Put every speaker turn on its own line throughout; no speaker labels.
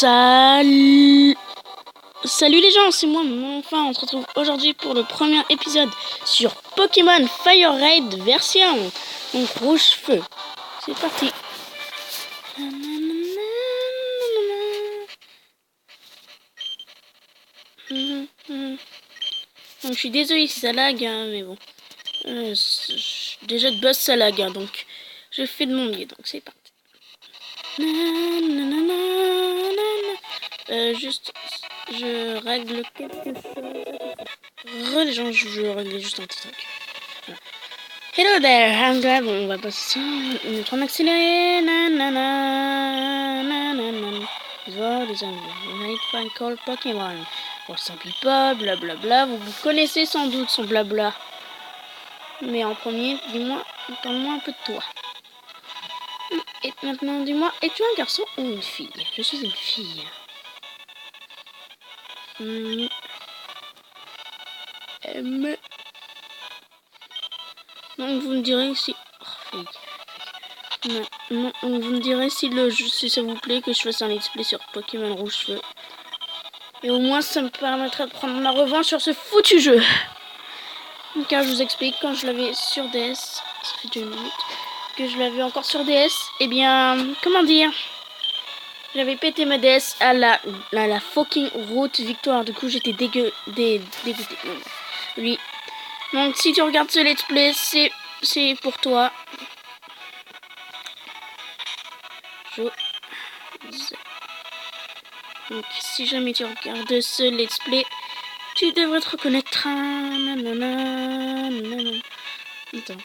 Salut les gens, c'est moi, enfin on se retrouve aujourd'hui pour le premier épisode sur Pokémon Fire Red version donc rouge feu. C'est parti. Donc je suis désolé si ça lag, hein, mais bon. Déjà de base ça lag, hein, donc je fais de mon mieux, donc c'est parti. Juste, je règle quelque chose. Les gens, je règle juste un petit truc. Voilà. Hello there, I'm glad. On va passer ça. On est en accéléré. Voilà, les amis. Find call Pokémon. Pour some people, blablabla. Vous connaissez sans doute son blabla. Mais en premier, dis-moi, parle-moi un peu de toi. Et maintenant, dis-moi, es-tu un garçon ou une fille? Je suis une fille. Donc vous me direz si... Non, vous me direz si ça vous plaît que je fasse un let's play sur Pokémon Rouge Feu. Et au moins ça me permettra de prendre ma revanche sur ce foutu jeu. Car je vous explique, quand je l'avais sur DS, ça fait 2 minutes, que je l'avais encore sur DS, et bien, comment dire, j'avais pété ma DS à la fucking route victoire. Du coup j'étais dégoûté. Oui. Donc si tu regardes ce let's play, c'est pour toi. Donc si jamais tu regardes ce let's play, tu devrais te reconnaître. Attends,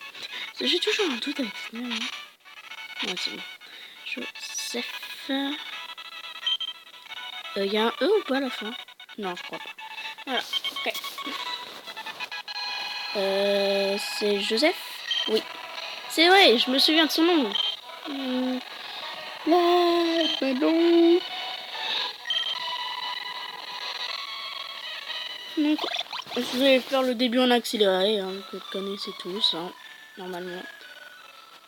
j'ai toujours un doute avec ce nom. Ouais, c'est bon. Joseph. Y a un E ou pas à la fin? Non, je crois pas. Voilà, ok. C'est Joseph? Oui. C'est vrai, je me souviens de son nom. Non. Donc, je vais faire le début en accéléré, hein, que vous connaissez tous, hein, normalement.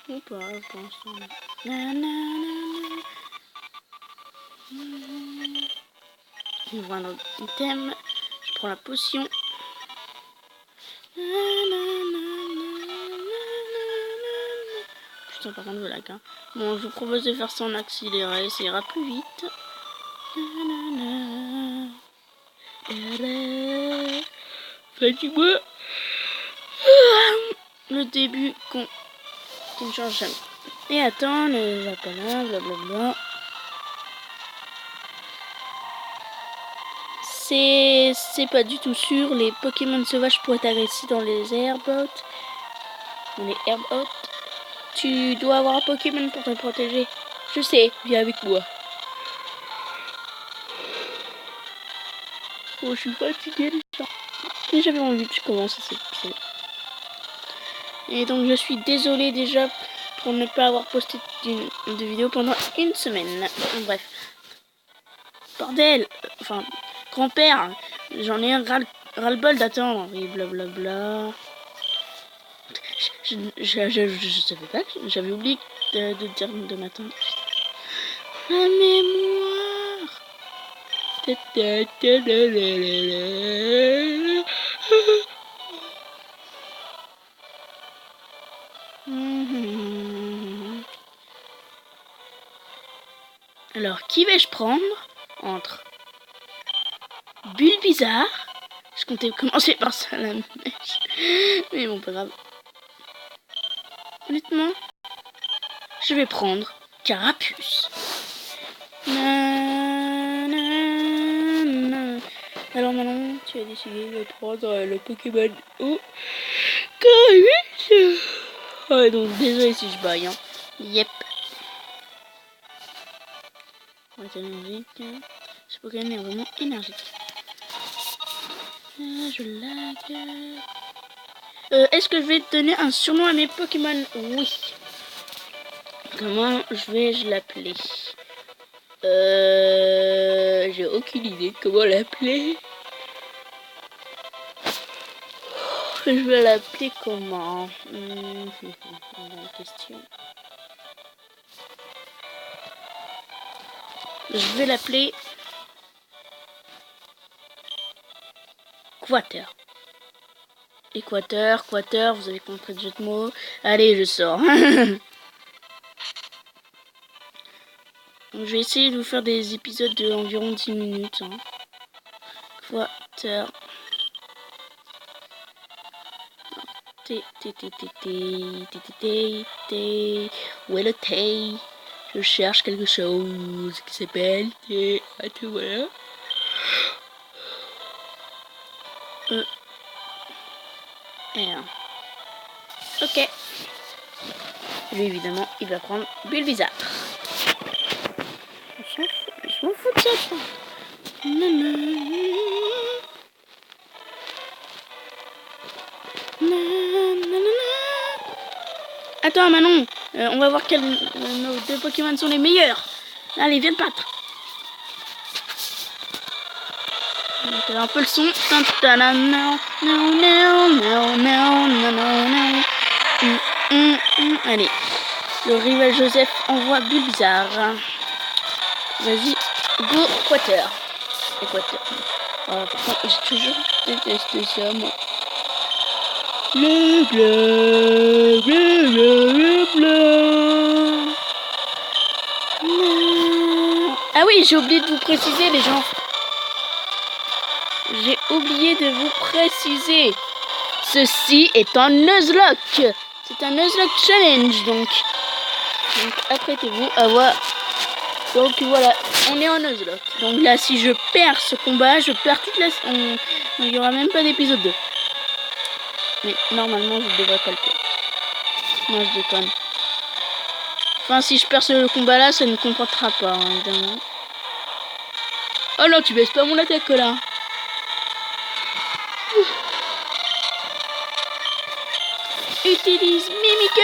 Ou pas, pour l'instant. On voit un autre item. Je prends la potion. Putain, par contre, je lag, hein. Bon, je vous propose de faire ça en accéléré, ça ira plus vite. Fatigue-moi. Le début qui ne change jamais. Et attends, ne va pas là, blablabla. C'est pas du tout sûr. Les Pokémon sauvages pourraient t'agresser dans les airboats. Dans les airboats. Tu dois avoir un Pokémon pour te protéger. Je sais, viens avec moi. Oh, je suis fatiguée déjà. Et j'avais envie que je commence à cette pied. Et donc je suis désolée déjà pour ne pas avoir posté de vidéo pendant une semaine. Bref. Bordel. Enfin, grand-père. J'en ai un ras-le-bol d'attendre. Oui, blablabla. Je savais pas que j'avais oublié de dire de m'attendre. La mémoire. Alors, qui vais-je prendre entre Bulbizarre? Je comptais commencer par ça la mèche. Mais bon, pas grave. Honnêtement, je vais prendre Carapuce. Alors maintenant, tu as décidé de prendre le Pokémon Carapuce. Ouais, donc désolé si je baille, hein. Yep. Ouais, c'est énergique. Ce Pokémon est vraiment énergique. Je lag. Est-ce que je vais donner un surnom à mes Pokémon? Oui. Comment je l'appeler? J'ai aucune idée de comment l'appeler. Je vais l'appeler comment? Bonne question. Je vais l'appeler Quater. Équateur, Quater, vous avez compris le jeu de mots. Allez, je sors. Donc, je vais essayer de vous faire des épisodes d'environ 10 minutes. Hein. Quater. Où est le thé? Je cherche quelque chose qui s'appelle thé. Attends, voilà. R. Ok. Lui, évidemment, il va prendre Bulbizarre. Je m'en fous de ça. Attends, Manon. On va voir quels nos deux Pokémon sont les meilleurs. Allez, viens te battre. On un peu le son. Allez. Le rival Joseph envoie Bulbizarre. Vas-y, go Quater. Équateur. Par contre, j'ai toujours détesté ça, moi. Le bleu. Ah oui, j'ai oublié de vous préciser, les gens. J'ai oublié de vous préciser. Ceci est un Nuzlocke. C'est un Nuzlocke Challenge, donc apprêtez-vous à voir. Donc voilà, on est en Nuzlocke. Donc là, si je perds ce combat, je perds toute la... Il n'y aura même pas d'épisode 2. Mais normalement, je ne devrais pas le perdre. Non, je déconne. Enfin, si je perds ce combat-là, ça ne comptera pas, hein, évidemment. Oh non, tu baisses pas mon attaque, là. Utilise Mimique.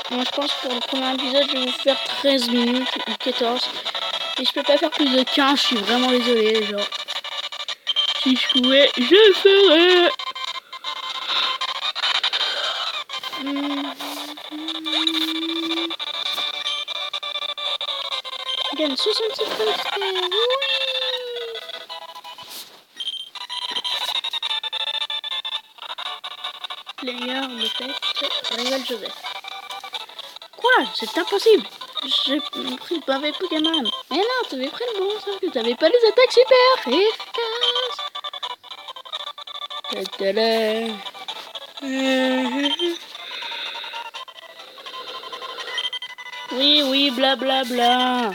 Moi je pense que pour le premier épisode je vais vous faire 13 minutes ou 14. Et je peux pas faire plus de 15, je suis vraiment désolée, genre. Si je pouvais, je le ferais. Il gagne 67 XP, oui. Player de test, rival Joseph. Quoi? C'est impossible. J'ai pris le pavé Pokémon. Mais non, t'avais pris le bon, sauf que t'avais pas les attaques super efficaces. Oui, blablabla.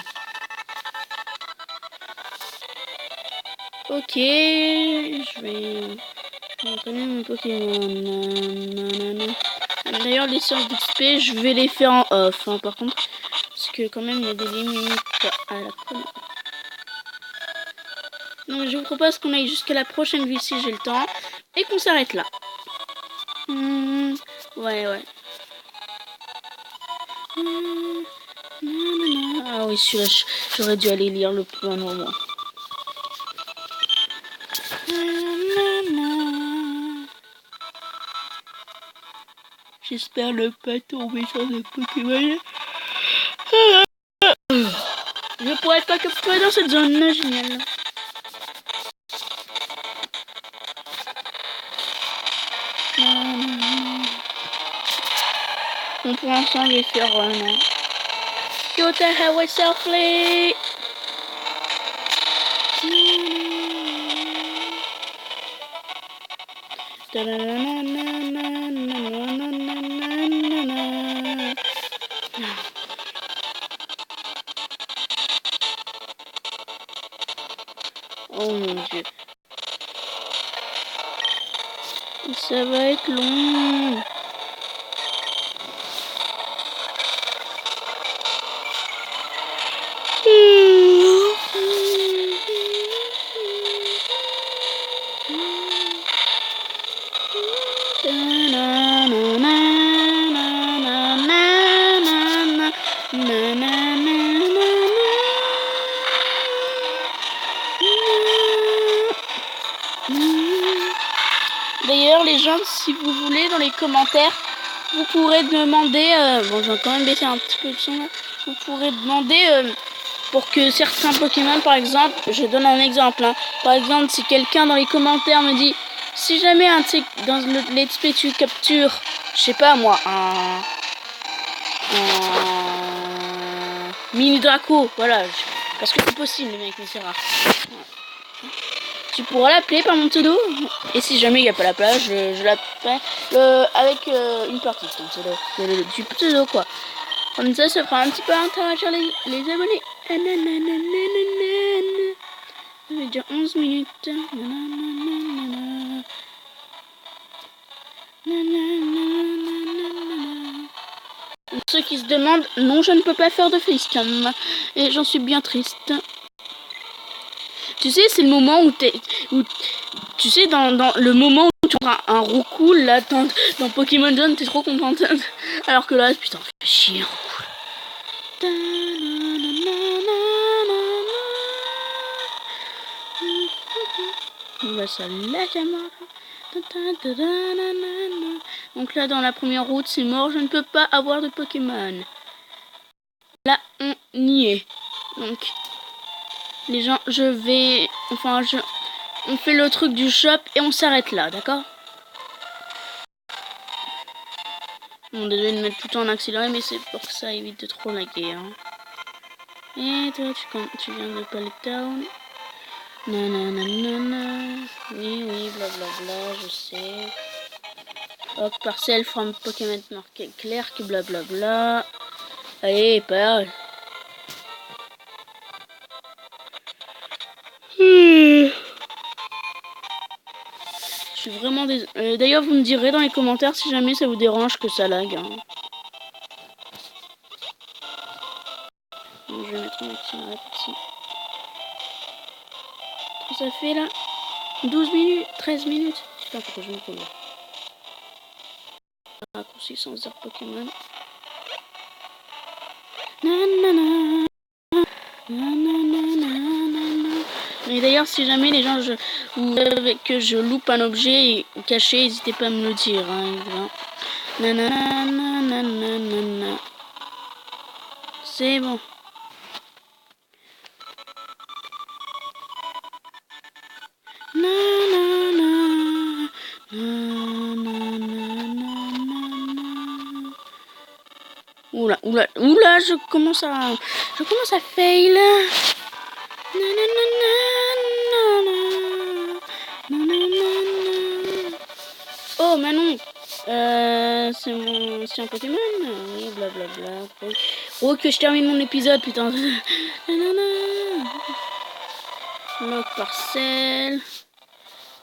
Ok, je vais entraîner mon Pokémon. D'ailleurs, les séances d'XP, je vais les faire en off, hein, par contre. Parce que quand même, il y a des limites à la première. Donc, je vous propose qu'on aille jusqu'à la prochaine ville si j'ai le temps. Et qu'on s'arrête là. Ouais. Ah oui, celui-là, j'aurais dû aller lire le plan normal. J'espère ne pas tomber sur le Pokémon. Je pourrais pas que toi dans cette zone-là, génial. Donc pour l'instant, je vais faire run. Go to highway softly. Oh mon dieu. Ça va être long. D'ailleurs, les gens, si vous voulez, dans les commentaires, vous pourrez demander... bon, je vais quand même baisser un petit peu le son là. Vous pourrez demander pour que certains Pokémon, par exemple, je donne un exemple. Hein. Par exemple, si quelqu'un dans les commentaires me dit, si jamais dans le let's play tu captures, je sais pas moi, un mini Draco, voilà, parce que c'est possible, les mecs, mais c'est rare. Tu pourras l'appeler par mon pseudo. Et si jamais il n'y a pas la plage, je l'appelle avec une partie de ton pseudo. Du pseudo quoi. Comme ça fera un petit peu interagir les abonnés. Ça va dire 11 minutes. Ceux qui se demandent, non je ne peux pas faire de facecam. Et j'en suis bien triste. Tu sais, c'est le moment où tu sais, dans le moment où tu auras un Roucoule, là, dans Pokémon Jaune, t'es trop contente. Alors que là, putain, fait chier, Roucoule. On va ça la caméra. Donc là, dans la première route, c'est mort, je ne peux pas avoir de Pokémon. Là, on y est. Donc... les gens, on fait le truc du shop et on s'arrête là, d'accord? Bon, désolé de mettre tout en accéléré, mais c'est pour que ça évite de trop laguer. Hein. Et toi, tu viens de Paletown. Nanana. Oui, blablabla, je sais. Hop, parcelle from Pokémon marqué clair, qui blablabla. Allez, parle. Je suis vraiment désolée. D'ailleurs, vous me direz dans les commentaires si jamais ça vous dérange que ça lag. Hein. Donc, je vais mettre un accélérate ici. Ça fait là 12 minutes, 13 minutes. Putain, pourquoi je me colle là. Raccourci sans heure Pokémon. Nanana. Et d'ailleurs, si jamais les gens que je loupe un objet caché, n'hésitez pas à me le dire. Hein, c'est bon. Oula, je commence à fail. Oh Manon, c'est un Pokémon. Oui, blablabla. Oh que je termine mon épisode, putain. Lock parcelle.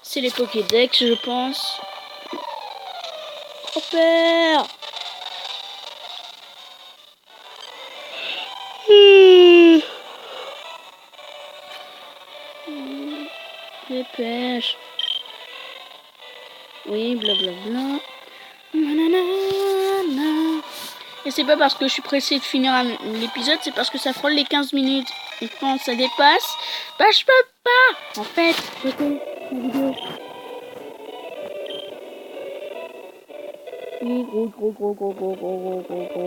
C'est les Pokédex, je pense. Oh père. Dépêche. Oui, blablabla. Et c'est pas parce que je suis pressée de finir l'épisode, c'est parce que ça frôle les 15 minutes. Et quand ça dépasse, bah je peux pas. En fait,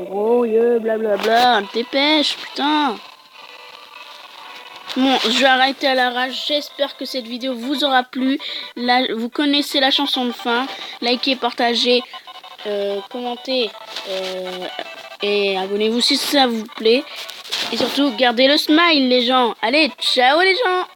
gros, blablabla. Dépêche, putain. Bon, je vais arrêter à la rage. J'espère que cette vidéo vous aura plu. Là, vous connaissez la chanson de fin. Likez, partagez, commentez et abonnez-vous si ça vous plaît. Et surtout, gardez le smile, les gens. Allez, ciao les gens!